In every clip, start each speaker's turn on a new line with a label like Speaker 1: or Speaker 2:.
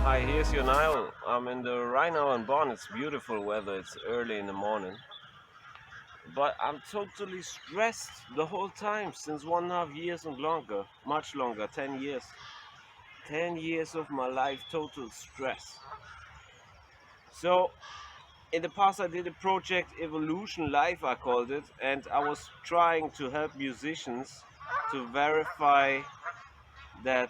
Speaker 1: Hi, here's your Nile. I'm in the right now in Bonn. It's beautiful weather. It's early in the morning, but I'm totally stressed the whole time since 1.5 years and longer, much longer, 10 years. 10 years of my life, total stress. So in the past, I did a project Evolution Live, I called it, and I was trying to help musicians to verify that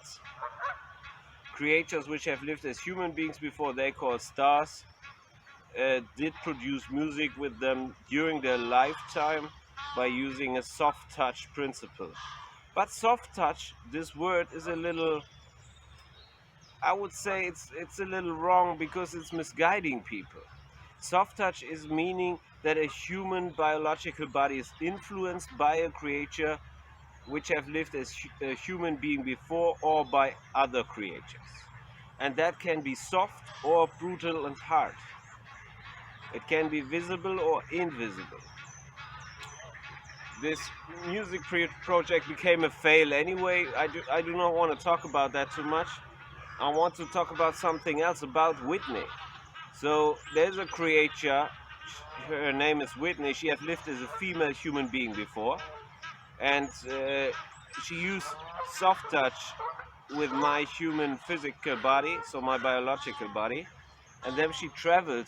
Speaker 1: creatures which have lived as human beings before they call stars did produce music with them during their lifetime by using a soft touch principle. But soft touch, this word is a little, I would say it's a little wrong because it's misguiding people. Soft touch is meaning that a human biological body is influenced by a creature which have lived as a human being before or by other creatures. And that can be soft or brutal and hard. It can be visible or invisible. This music project became a fail anyway. I do not want to talk about that too much. I want to talk about something else about Whitney. So there's a creature, her name is Whitney. She had lived as a female human being before, and she used soft touch with my human physical body, so my biological body, and then she traveled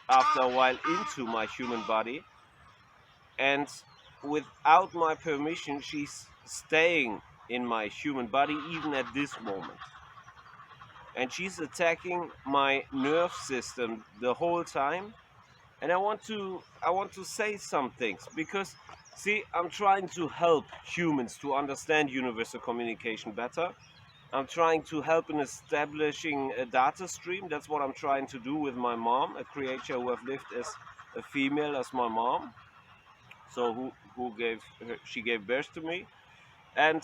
Speaker 1: after a while into my human body, and without my permission she's staying in my human body even at this moment, and she's attacking my nerve system the whole time. And I want to say some things because, see, I'm trying to help humans to understand universal communication better. I'm trying to help in establishing a data stream. That's what I'm trying to do with my mom, a creature who have lived as a female as my mom, so who gave her, she gave birth to me. And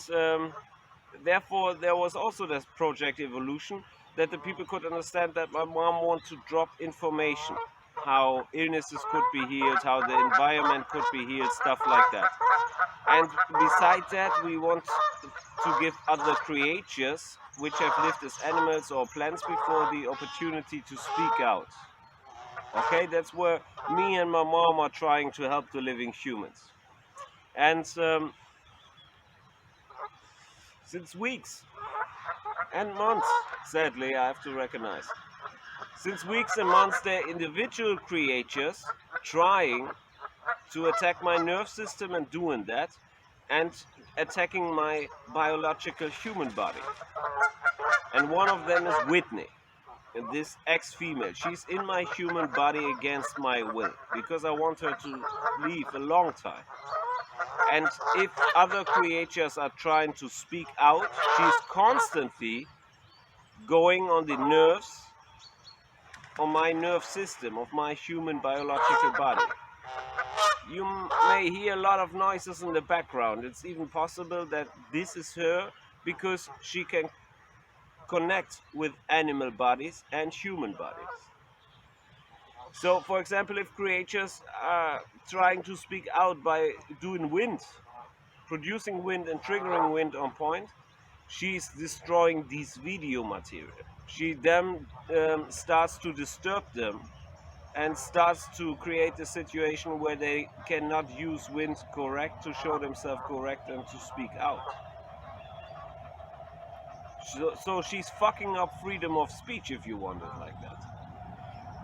Speaker 1: therefore there was also this project Evolution, that the people could understand that my mom wants to drop information, how illnesses could be healed, how the environment could be healed, stuff like that. And besides that, we want to give other creatures which have lived as animals or plants before the opportunity to speak out. Okay, that's where me and my mom are trying to help the living humans. And since weeks and months, sadly, I have to recognize, since weeks and months, there are individual creatures trying to attack my nerve system and doing that, and attacking my biological human body. And one of them is Whitney, this ex-female. She's in my human body against my will because I want her to leave a long time. And if other creatures are trying to speak out, she's constantly going on the nerves, on my nerve system of my human biological body. You may hear a lot of noises in the background. It's even possible that this is her because she can connect with animal bodies and human bodies. So, for example, if creatures are trying to speak out by doing wind, producing wind and triggering wind on point, she's destroying these video material. She then starts to disturb them and starts to create a situation where they cannot use wind correct to show themselves correct and to speak out. So she's fucking up freedom of speech, if you want it like that.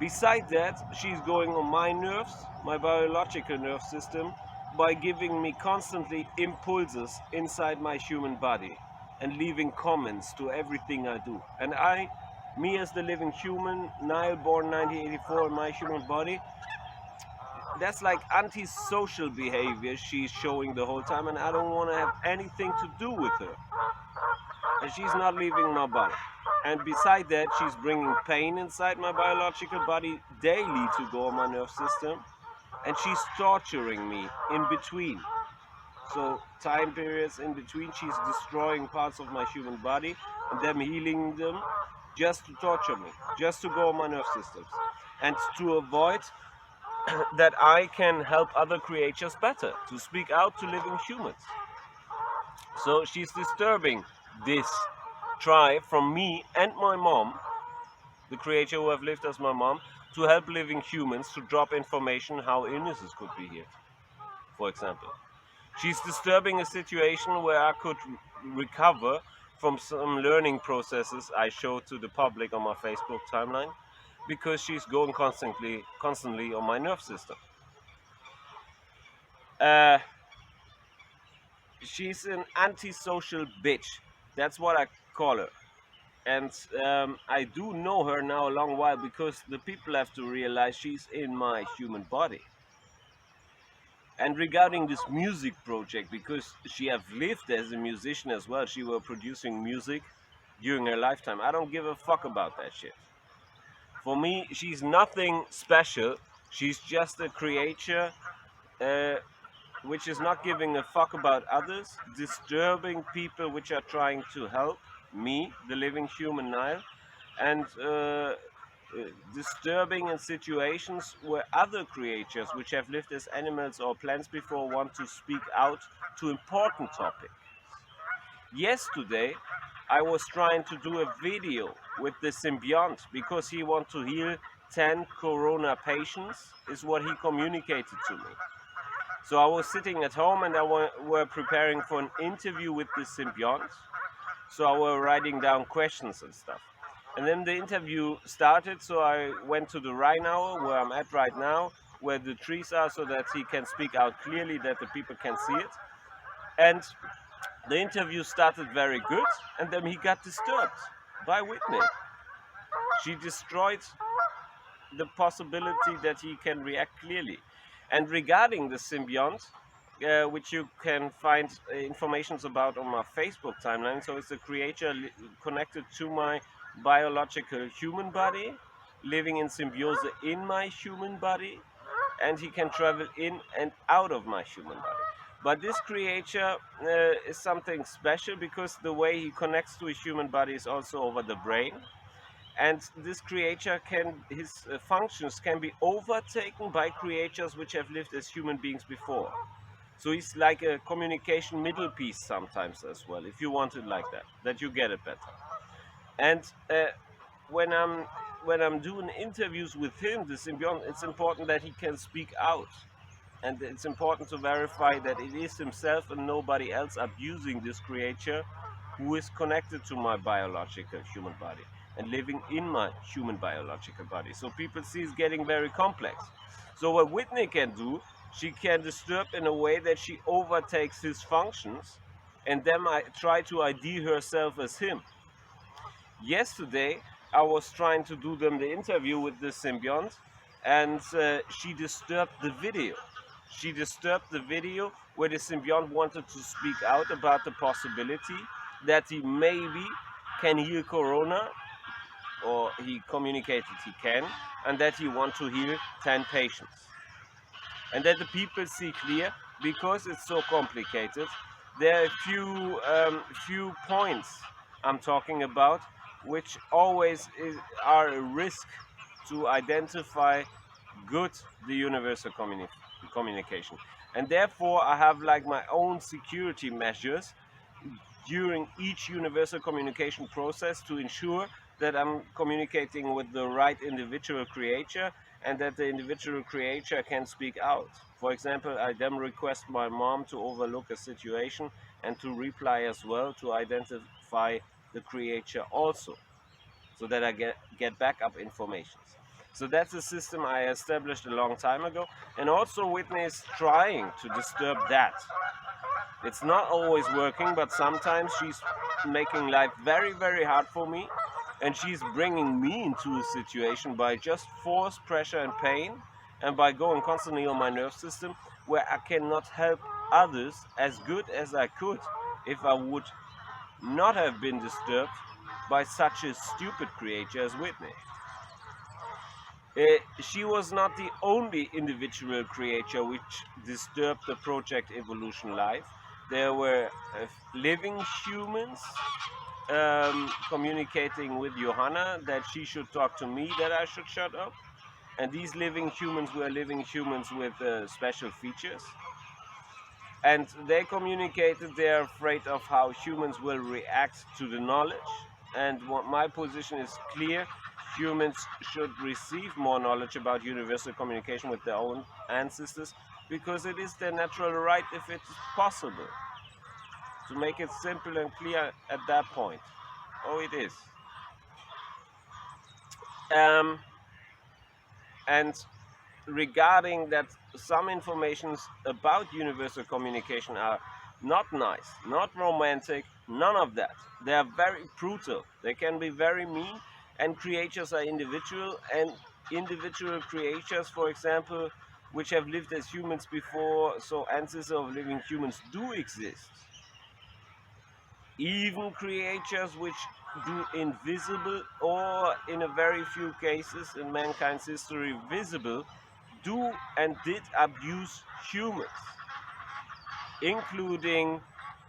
Speaker 1: Besides that, she's going on my nerves, my biological nerve system, by giving me constantly impulses inside my human body and leaving comments to everything I do. And me as the living human, Nile born 1984 in my human body, that's like antisocial behavior she's showing the whole time, and I don't want to have anything to do with her. And she's not leaving my body. And beside that, she's bringing pain inside my biological body daily to go on my nerve system, and she's torturing me in between. So time periods in between, she's destroying parts of my human body and them healing them just to torture me, just to go on my nerve systems, and to avoid that I can help other creatures better, to speak out to living humans. So she's disturbing this try from me and my mom the creature who have lived as my mom, to help living humans to drop information how illnesses could be healed, for example. She's disturbing a situation where I could recover from some learning processes I showed to the public on my Facebook timeline, because she's going constantly on my nerve system. Uh, she's an antisocial bitch. That's what I call her. And I do know her now a long while, because the people have to realize she's in my human body. And regarding this music project, because she have lived as a musician as well, she were producing music during her lifetime. I don't give a fuck about that shit. For me, she's nothing special. She's just a creature uh, which is not giving a fuck about others, disturbing people which are trying to help me, the living human Nile, and disturbing in situations where other creatures which have lived as animals or plants before want to speak out to important topics. Yesterday, I was trying to do a video with the symbiont because he wants to heal 10 corona patients, is what he communicated to me. So I was sitting at home and I were preparing for an interview with the symbiont. So I were writing down questions and stuff. And then the interview started, so I went to the Rheinauer, where I'm at right now, where the trees are, so that he can speak out clearly, that the people can see it. And the interview started very good, and then he got disturbed by Whitney. She destroyed the possibility that he can react clearly. And regarding the symbiont, which you can find information about on my Facebook timeline, so it's a creature connected to my biological human body, living in symbiose in my human body, and he can travel in and out of my human body. But this creature is something special, because the way he connects to his human body is also over the brain. And this creature his functions can be overtaken by creatures which have lived as human beings before. So he's like a communication middle piece sometimes as well, if you want it like that you get it better. And when I'm doing interviews with him, the symbiont, it's important that he can speak out. And it's important to verify that it is himself and nobody else abusing this creature who is connected to my biological human body and living in my human biological body. So people see it's getting very complex. So what Whitney can do, she can disturb in a way that she overtakes his functions, and then I try to ID herself as him. Yesterday, I was trying to do them the interview with the symbiont, and she disturbed the video. She disturbed the video where the symbiont wanted to speak out about the possibility that he maybe can heal corona, or he communicated he can, and that he wants to heal 10 patients. And that the people see clear, because it's so complicated. There are few points I'm talking about, which always are a risk to identify good the universal communication. And therefore I have like my own security measures during each universal communication process to ensure that I'm communicating with the right individual creature, and that the individual creature can speak out. For example, I then request my mom to overlook a situation and to reply as well, to identify the creature also, so that I get backup information. So that's a system I established a long time ago, and also Whitney is trying to disturb that. It's not always working, but sometimes she's making life very, very hard for me, and she's bringing me into a situation by just force, pressure and pain, and by going constantly on my nerve system, where I cannot help others as good as I could if I would not have been disturbed by such a stupid creature as Whitney. She was not the only individual creature which disturbed the Project Evolution Life. There were living humans communicating with Johanna that she should talk to me, that I should shut up. And these living humans were living humans with special features. And they communicated they're afraid of how humans will react to the knowledge. And what my position is clear: humans should receive more knowledge about universal communication with their own ancestors, because it is their natural right if it is possible. To make it simple and clear at that point. Oh, it is. Um, and regarding that, some informations about universal communication are not nice, not romantic, none of that. They are very brutal. They can be very mean, and creatures are individual, and individual creatures, for example, which have lived as humans before, so ancestors of living humans do exist. Even creatures which do invisible, or in a very few cases in mankind's history visible, do and did abuse humans, including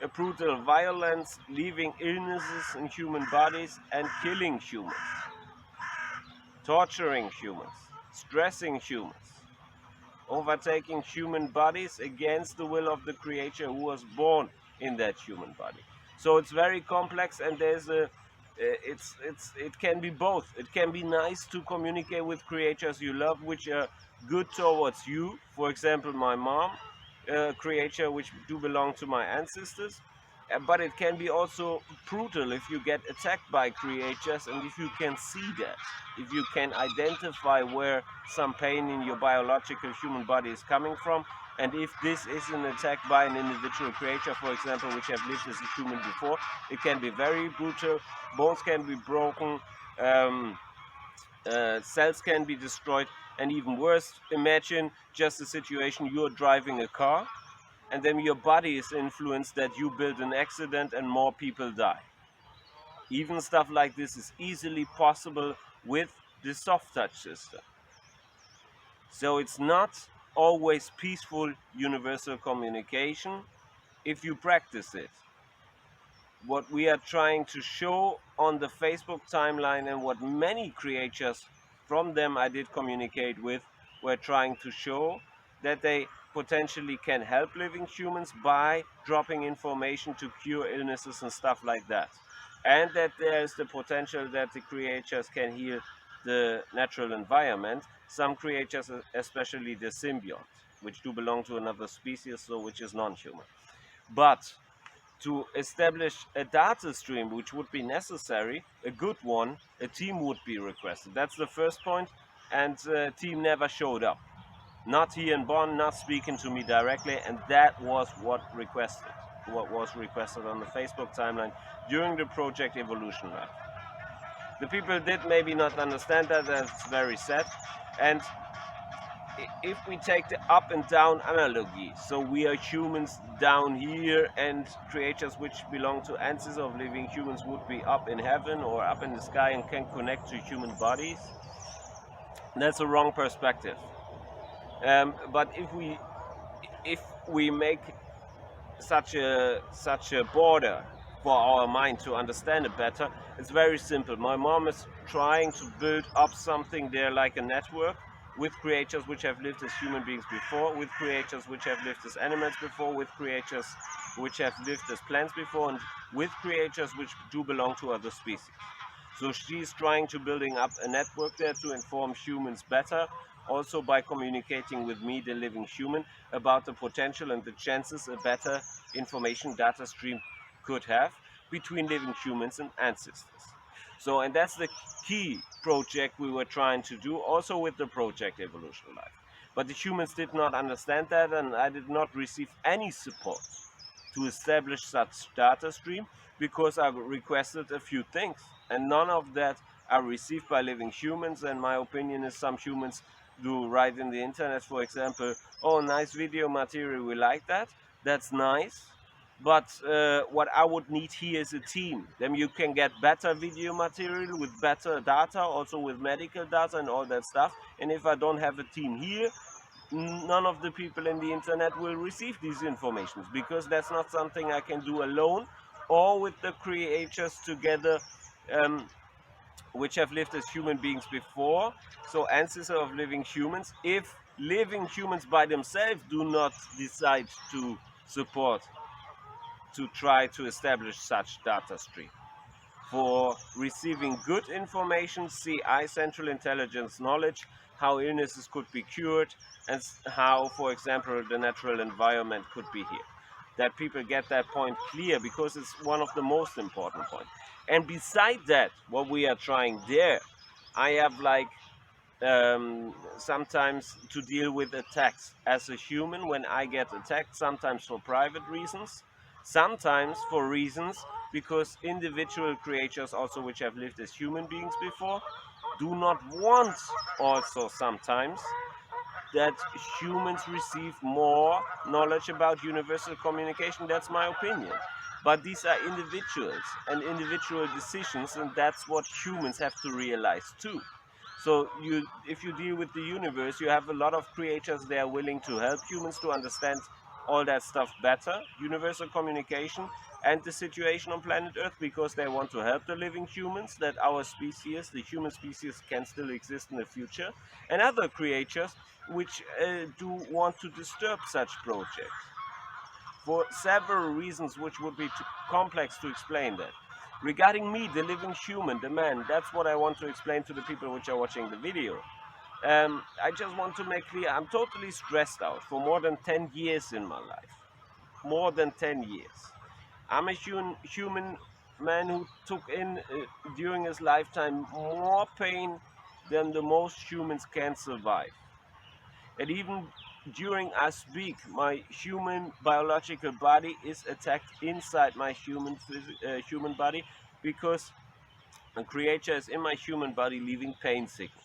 Speaker 1: a brutal violence, leaving illnesses in human bodies and killing humans, torturing humans, stressing humans, overtaking human bodies against the will of the creator who was born in that human body. So it's very complex, and there's a it can be both. It can be nice to communicate with creatures you love, which are good towards you. For example, my mom, creature which do belong to my ancestors. But it can be also brutal if you get attacked by creatures, and if you can see that, if you can identify where some pain in your biological human body is coming from, and if this is an attack by an individual creature, for example, which have lived as a human before, it can be very brutal. Bones can be broken, cells can be destroyed, and even worse, imagine just a situation: you're driving a car, and then your body is influenced, that you build an accident and more people die. Even stuff like this is easily possible with the soft touch system. So it's not always peaceful universal communication if you practice it. What we are trying to show on the Facebook timeline, and what many creators from them I did communicate with were trying to show, that they potentially can help living humans by dropping information to cure illnesses and stuff like that. And that there is the potential that the creatures can heal the natural environment. Some creatures, especially the symbionts, which do belong to another species, so which is non-human. But to establish a data stream which would be necessary, a good one, a team would be requested. That's the first point, and the team never showed up. Not here in Bonn, not speaking to me directly, and that was what was requested on the Facebook timeline during the Project Evolution Lab. The people did maybe not understand that, that's very sad. And if we take the up and down analogy, so we are humans down here, and creatures which belong to ancestors of living humans would be up in heaven or up in the sky and can connect to human bodies, that's a wrong perspective. But if we make such a border for our mind to understand it better, it's very simple. My mom is trying to build up something there, like a network, with creatures which have lived as human beings before, with creatures which have lived as animals before, with creatures which have lived as plants before, and with creatures which do belong to other species. So she's trying to building up a network there to inform humans better, also by communicating with me, the living human, about the potential and the chances a better information data stream could have between living humans and ancestors. So, and that's the key project we were trying to do, also with the Project Evolution Lab. But the humans did not understand that, and I did not receive any support to establish such data stream, because I requested a few things, and none of that are received by living humans. And my opinion is, some humans do write in the internet, for example, oh, nice video material, we like that, that's nice, but what I would need here is a team. Then you can get better video material with better data, also with medical data and all that stuff. And if I don't have a team here, none of the people in the internet will receive these informations, because that's not something I can do alone or with the creators together, which have lived as human beings before, so ancestors of living humans, if living humans by themselves do not decide to support, to try to establish such data stream. for receiving good information, CI, central intelligence knowledge, how illnesses could be cured, and how, for example, the natural environment could be here. That people get that point clear, because it's one of the most important points. And beside that, what we are trying there, I have like sometimes to deal with attacks as a human when I get attacked, sometimes for private reasons, sometimes for reasons because individual creatures also which have lived as human beings before do not want also sometimes that humans receive more knowledge about universal communication. That's my opinion. But these are individuals and individual decisions, and that's what humans have to realize too. So if you deal with the universe, you have a lot of creators there willing to help humans to understand all that stuff better, universal communication, and the situation on planet Earth, because they want to help the living humans, that our species, the human species, can still exist in the future, and other creatures which do want to disturb such projects for several reasons which would be too complex to explain that. Regarding me, the living human, the man, that's what I want to explain to the people which are watching the video. I just want to make clear, I'm totally stressed out for more than 10 years in my life. More than 10 years. I'm a human man who took in, during his lifetime, more pain than the most humans can survive. And even during I speak, my human biological body is attacked inside my human body, because a creature is in my human body leaving pain signals.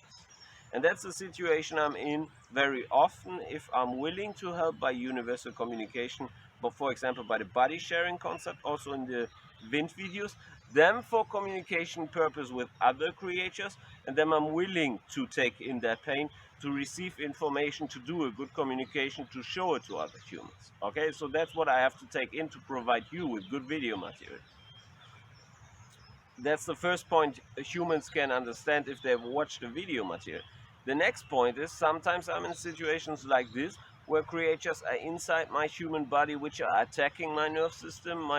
Speaker 1: And that's the situation I'm in very often if I'm willing to help by universal communication, but for example by the body sharing concept, also in the Wind videos, then for communication purpose with other creatures, and then I'm willing to take in that pain to receive information, to do a good communication, to show it to other humans. Okay, so that's what I have to take in to provide you with good video material. That's the first point humans can understand if they've watched the video material. The next point is sometimes I'm in situations like this where creatures are inside my human body which are attacking my nerve system,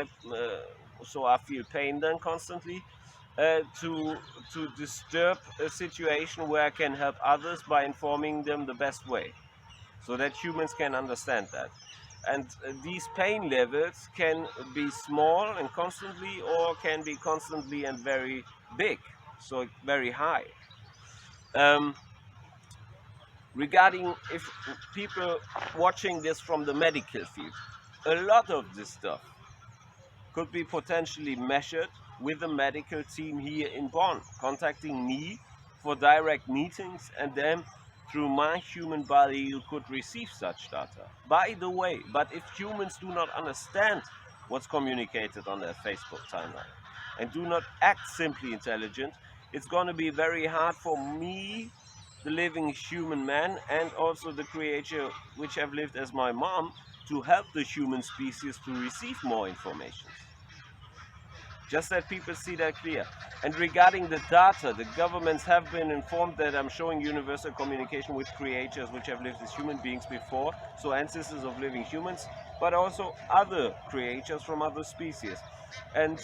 Speaker 1: so I feel pain then constantly, to disturb a situation where I can help others by informing them the best way, so that humans can understand that. And these pain levels can be small and constantly, or can be constantly and very big, so very high. Um, Regarding if people watching this from the medical field, a lot of this stuff could be potentially measured with a medical team here in Bonn, contacting me for direct meetings, and then through my human body you could receive such data. By the way, but if humans do not understand what's communicated on their Facebook timeline and do not act simply intelligent, it's going to be very hard for me, the living human man, and also the creature which have lived as my mom, to help the human species to receive more information. Just that people see that clear. And regarding the data, the governments have been informed that I'm showing universal communication with creatures which have lived as human beings before, so ancestors of living humans, but also other creatures from other species. And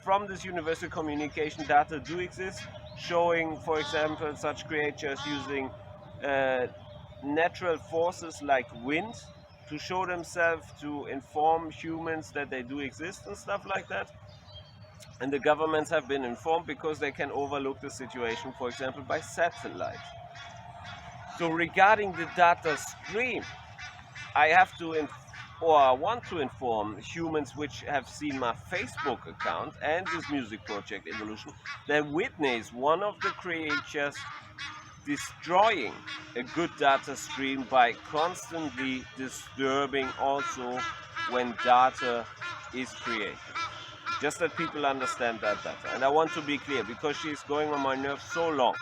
Speaker 1: from this universal communication, data do exist, showing, for example, such creatures using natural forces like wind to show themselves, to inform humans that they do exist and stuff like that. And the governments have been informed because they can overlook the situation, for example, by satellite. So regarding the data stream, I have to or I want to inform humans which have seen my Facebook account and this music project Evolution, that Whitney is one of the creatures destroying a good data stream by constantly disturbing also when data is created. Just that people understand that better. And I want to be clear, because she's going on my nerves so long.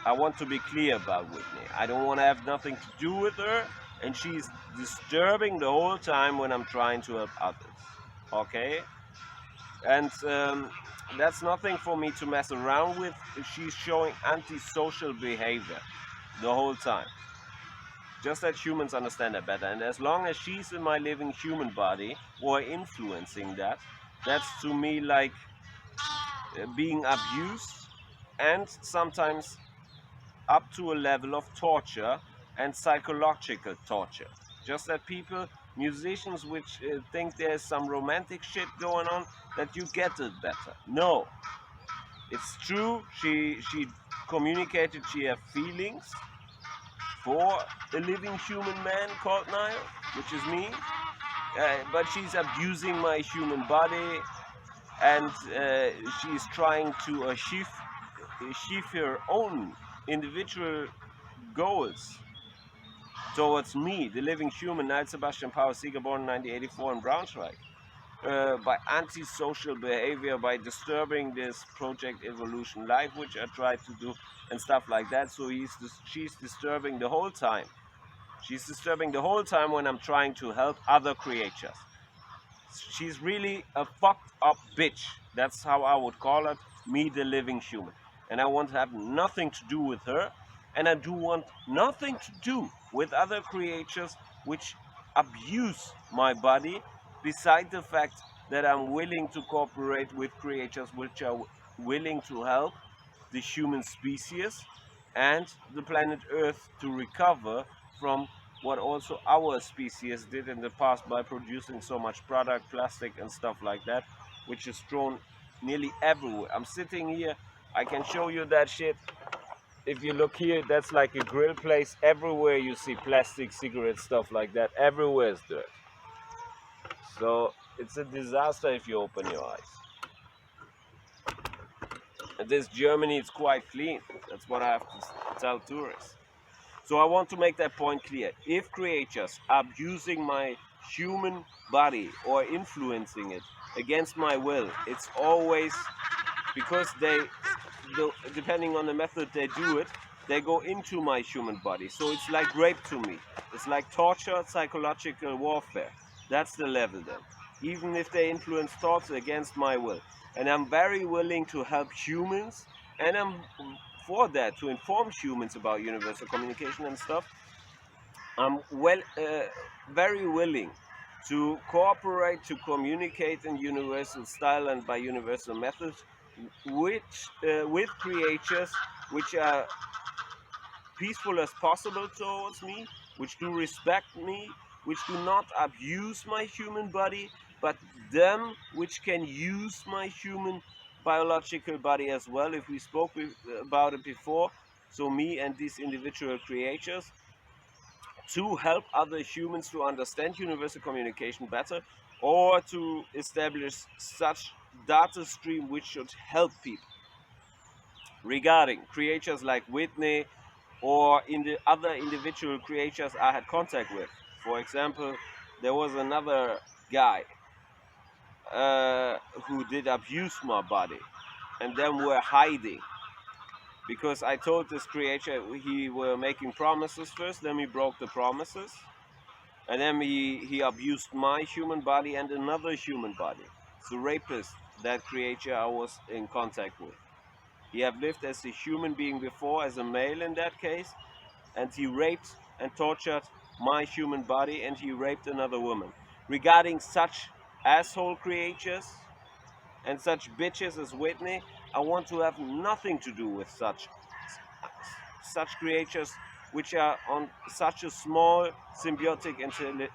Speaker 1: I want to be clear about Whitney. I don't want to have nothing to do with her, and she's disturbing the whole time when I'm trying to help others. Okay? And that's nothing for me to mess around with. She's showing antisocial behavior the whole time. Just that humans understand that better. And as long as she's in my living human body or influencing that, That's to me like being abused, and sometimes up to a level of torture and psychological torture. Just that people, musicians, which think there's some romantic shit going on, that you get it better. No, it's true. She communicated she have feelings for a living human man called Nile, which is me. But she's abusing my human body, and she's trying to achieve her own individual goals towards me, the living human, Nile Sebastian Power Seeger, born in 1984 in Braunschweig, by antisocial behavior, by disturbing this Project Evolution Live, which I tried to do, and stuff like that. So she's disturbing the whole time. She's disturbing the whole time when I'm trying to help other creatures. She's really a fucked up bitch. That's how I would call it, me the living human. And I want to have nothing to do with her. And I do want nothing to do with other creatures which abuse my body, beside the fact that I'm willing to cooperate with creatures which are willing to help the human species and the planet Earth to recover from what also our species did in the past by producing so much product, plastic and stuff like that, which is thrown nearly everywhere. I'm sitting here, I can show you that shit. If you look here, that's like a grill place. Everywhere you see plastic, cigarette, stuff like that. Everywhere is dirt. So it's a disaster if you open your eyes. And this Germany is quite clean. That's what I have to tell tourists. So I want to make that point clear. If creatures are abusing my human body or influencing it against my will, it's always because depending on the method they do it, they go into my human body. So it's like rape to me. It's like torture, psychological warfare. That's the level then. Even if they influence thoughts against my will. And I'm very willing to help humans, and I'm for that, to inform humans about universal communication and stuff. I'm very willing to cooperate, to communicate in universal style and by universal methods, with creatures which are peaceful as possible towards me, which do respect me, which do not abuse my human body, but them which can use my human biological body as well, if we spoke about it before. So me and these individual creatures to help other humans to understand universal communication better, or to establish such data stream which should help people regarding creatures like Whitney, or in the other individual creatures I had contact with. For example, there was another guy who did abuse my body, and then were hiding because I told this creature he were making promises first, then he broke the promises, and then he abused my human body and another human body. The rapist, that creature I was in contact with. He have lived as a human being before, as a male in that case, and he raped and tortured my human body, and he raped another woman. Regarding such asshole creatures and such bitches as Whitney, I want to have nothing to do with such creatures which are on such a small symbiotic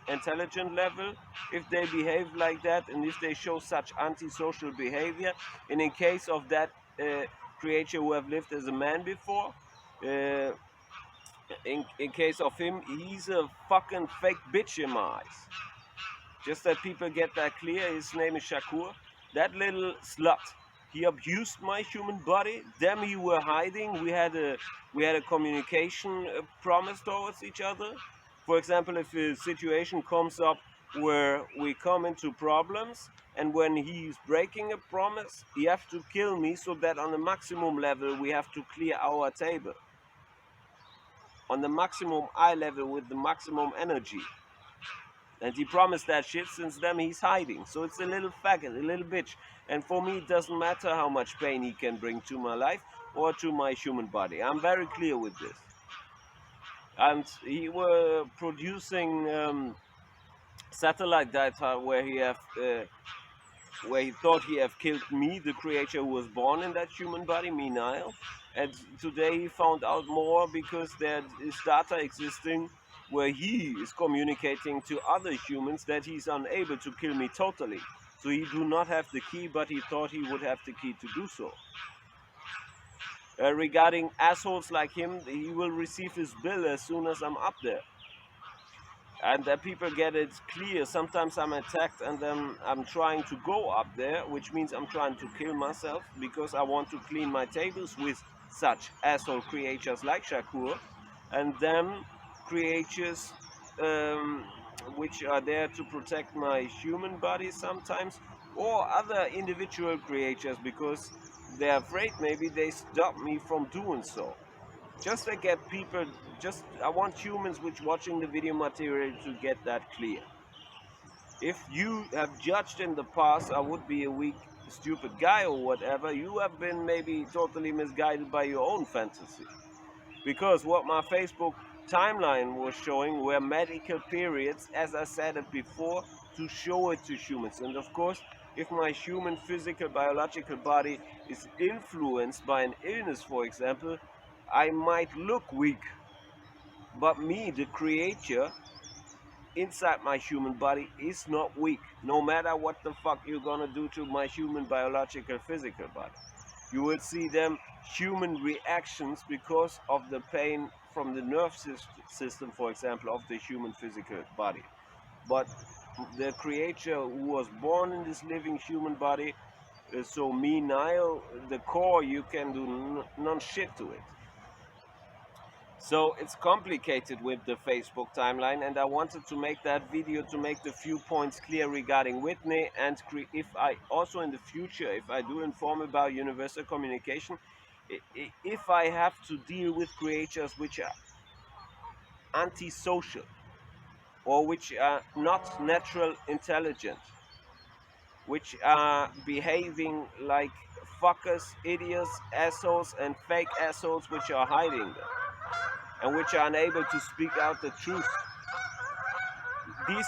Speaker 1: intelligent level. If they behave like that, and if they show such antisocial behavior, and in case of that creature who have lived as a man before, uh, in case of him, he's a fucking fake bitch in my eyes. Just that people get that clear. His name is Shakur. That little slut. He abused my human body. Them he were hiding. We had a communication promise towards each other. For example, if a situation comes up where we come into problems, and when he's breaking a promise, he have to kill me, so that on the maximum level we have to clear our table. On the maximum eye level with the maximum energy. And he promised that shit. Since then he's hiding. So it's a little faggot, a little bitch. And for me, it doesn't matter how much pain he can bring to my life or to my human body. I'm very clear with this. And he were producing satellite data where he have where he thought he have killed me, the creature who was born in that human body, me Nile. And today he found out more because there is data existing where he is communicating to other humans that he's unable to kill me totally. So he do not have the key, but he thought he would have the key to do so. Regarding assholes like him, he will receive his bill as soon as I'm up there. And people get it clear. Sometimes I'm attacked and then I'm trying to go up there, which means I'm trying to kill myself because I want to clean my tables with such asshole creatures like Shakur, and then creatures um, which are there to protect my human body sometimes, or other individual creatures because they're afraid maybe they stop me from doing so. Just to get people, just I want humans which watching the video material to get that clear. If you have judged in the past I would be a weak, stupid guy or whatever, you have been maybe totally misguided by your own fantasy. Because what my Facebook timeline was showing were medical periods, as I said it before, to show it to humans. And of course, if my human physical biological body is influenced by an illness, for example, I might look weak, but me, the creature, inside my human body is not weak, no matter what the fuck you're gonna do to my human biological physical body. You will see them human reactions because of the pain from the nerve system, for example, of the human physical body. But the creature who was born in this living human body, so me, Nile, the core, you can do none shit to it. So it's complicated with the Facebook timeline, and I wanted to make that video to make the few points clear regarding Whitney, and if I also in the future, if I do inform about universal communication, if I have to deal with creatures which are antisocial or which are not natural intelligent, which are behaving like fuckers, idiots, assholes, and fake assholes which are hiding them, and which are unable to speak out the truth. These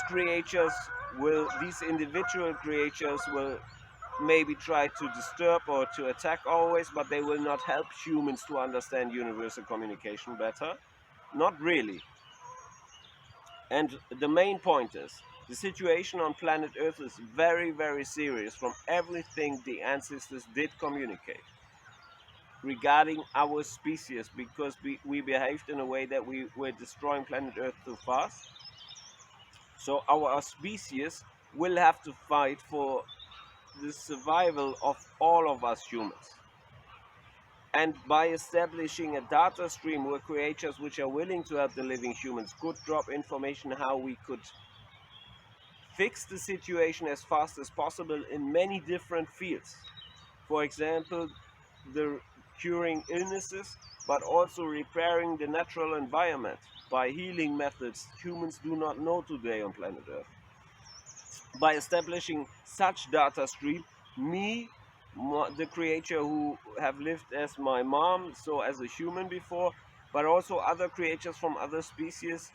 Speaker 1: individual creatures will maybe try to disturb or to attack always, but they will not help humans to understand universal communication better. Not really. And the main point is, the situation on planet Earth is very, very serious from everything the ancestors did communicate regarding our species, because we behaved in a way that we were destroying planet Earth too fast. So our species will have to fight for the survival of all of us humans. And by establishing a data stream where creatures which are willing to help the living humans could drop information how we could fix the situation as fast as possible in many different fields. For example, the curing illnesses, but also repairing the natural environment by healing methods humans do not know today on planet Earth. By establishing such data stream, me, the creature who have lived as my mom, so as a human before, but also other creatures from other species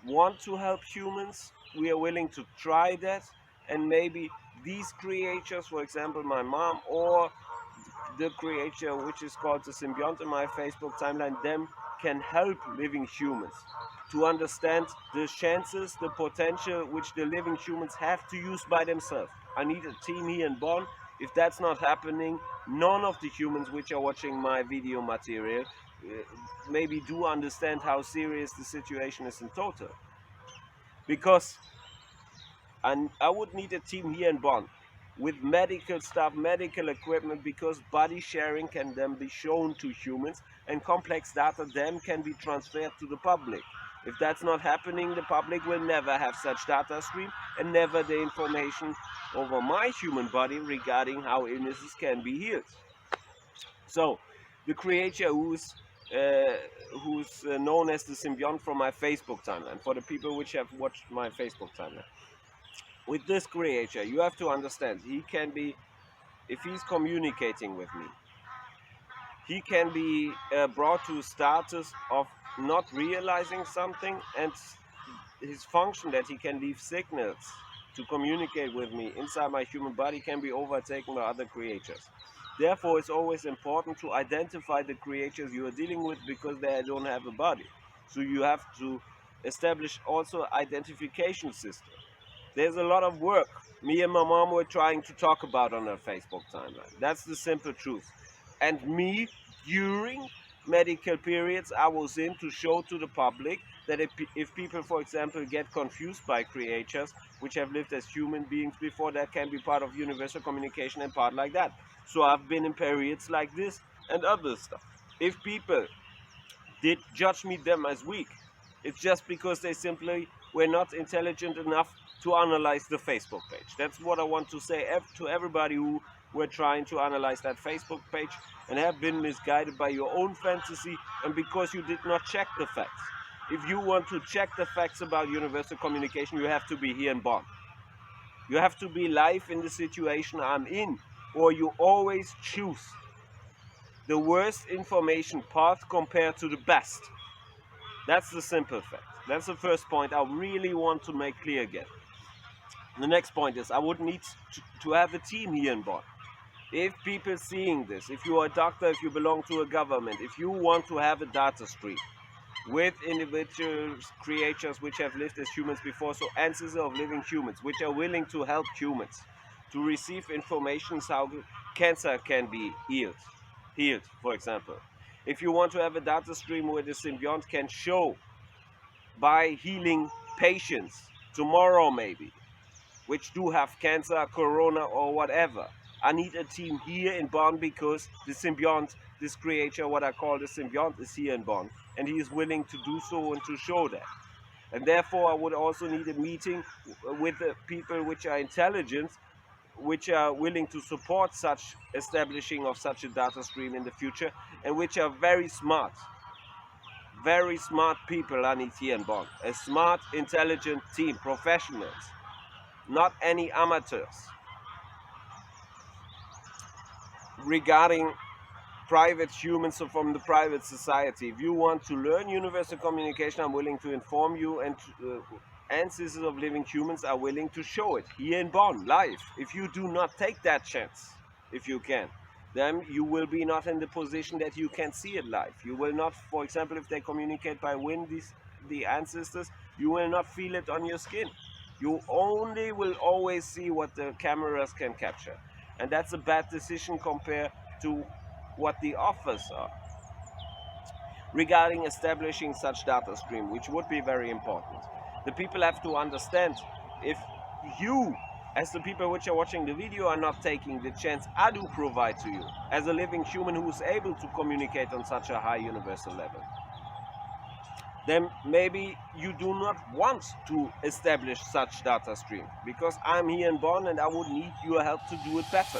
Speaker 1: want to help humans. We are willing to try that, and maybe these creatures, for example my mom, or the creature which is called the symbiont in my Facebook timeline, them can help living humans to understand the chances, the potential which the living humans have to use by themselves. I need a team here in Bonn. If that's not happening, none of the humans which are watching my video material maybe do understand how serious the situation is in total. Because I would need a team here in Bonn with medical stuff, medical equipment, because body sharing can then be shown to humans and complex data then can be transferred to the public. If that's not happening, the public will never have such data stream and never the information over my human body regarding how illnesses can be healed. So the creature who's known as the symbiont from my Facebook timeline, for the people which have watched my Facebook timeline. With this creature, you have to understand, he can be, if he's communicating with me, he can be brought to a status of not realizing something, and his function that he can leave signals to communicate with me inside my human body can be overtaken by other creatures. Therefore, it's always important to identify the creatures you are dealing with because they don't have a body. So you have to establish also identification system. There's a lot of work me and my mom were trying to talk about on her Facebook timeline. That's the simple truth. And me, during medical periods I was in to show to the public that if people, for example, get confused by creatures which have lived as human beings before, that can be part of universal communication and part like that. So I've been in periods like this and other stuff. If people did judge me them as weak, it's just because they simply were not intelligent enough to analyze the Facebook page. That's what I want to say to everybody who were trying to analyze that Facebook page and have been misguided by your own fantasy and because you did not check the facts. If you want to check the facts about universal communication, you have to be here in Bonn. You have to be live in the situation I'm in, or you always choose the worst information path compared to the best. That's the simple fact. That's the first point I really want to make clear again. The next point is I would need to have a team here in Bonn. If people seeing this, if you are a doctor, if you belong to a government, if you want to have a data stream with individuals, creatures which have lived as humans before, so ancestors of living humans, which are willing to help humans to receive information how cancer can be healed, for example. If you want to have a data stream where the symbiont can show by healing patients tomorrow maybe, which do have cancer, corona or whatever, I need a team here in Bonn because the symbiont, this creature, what I call the symbiont, is here in Bonn, and he is willing to do so and to show that. And therefore I would also need a meeting with the people which are intelligent, which are willing to support such establishing of such a data stream in the future, and which are very smart people I need here in Bonn. A smart, intelligent team, professionals, not any amateurs. Regarding private humans, so from the private society, if you want to learn universal communication, I'm willing to inform you, and ancestors of living humans are willing to show it here in Bonn, live. If you do not take that chance, if you can, then you will be not in the position that you can see it live. You will not, for example, if they communicate by wind, the ancestors, you will not feel it on your skin. You only will always see what the cameras can capture. And that's a bad decision compared to what the offers are. Regarding establishing such data stream, which would be very important, the people have to understand, if you, as the people which are watching the video, are not taking the chance I do provide to you, as a living human who is able to communicate on such a high universal level, then maybe you do not want to establish such data stream, because I'm here in Bonn and I would need your help to do it better.